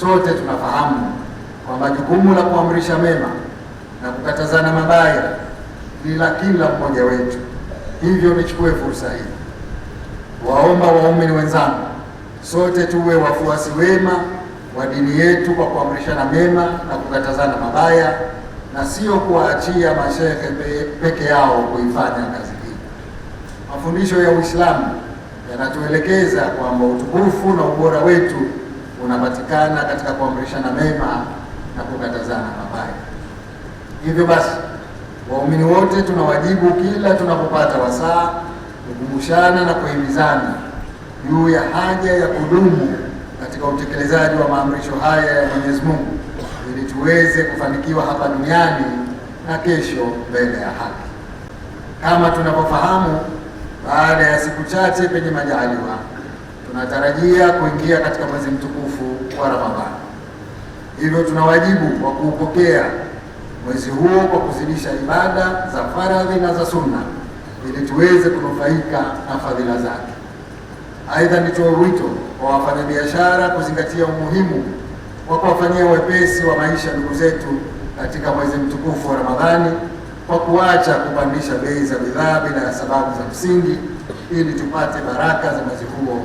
Sote tunafahamu kwamba jukumu la kuamrisha mema na kukatazana mabaya ni la kila mmoja wetu. Hivyo nichukue fursa hii waomba waumini wenzangu, sote tuwe wafuasi wema wa dini yetu kwa kuamrishana mema na kukatazana mabaya, na sio kuwaachia mashehe peke yao kuifanya kazi hii. Mafundisho ya Uislamu yanatuelekeza kwamba utukufu na ubora wetu unapatikana katika kuamrishana mema na kukatazana mabaya. Hivyo basi, waumini wote tuna wajibu kila tunapopata wasaa kukumbushana na kuhimizana juu ya haja ya kudumu katika utekelezaji wa maamrisho haya ya Mwenyezi Mungu ili tuweze kufanikiwa hapa duniani na kesho mbele ya haki. Kama tunavyofahamu, baada ya siku chache penye majaliwa tunatarajia kuingia katika mwezi mtukufu wa Ramadhani. Hivyo tuna wajibu wa kuupokea mwezi huo kwa kuzidisha ibada za faradhi na za sunna ili tuweze kunufaika na fadhila zake. Aidha, nitoe wito kwa wafanyabiashara kuzingatia umuhimu wa kuwafanyia wepesi wa maisha ndugu zetu katika mwezi mtukufu wa Ramadhani kwa kuacha kupandisha bei za bidhaa bila ya sababu za msingi ili tupate baraka za mwezi huo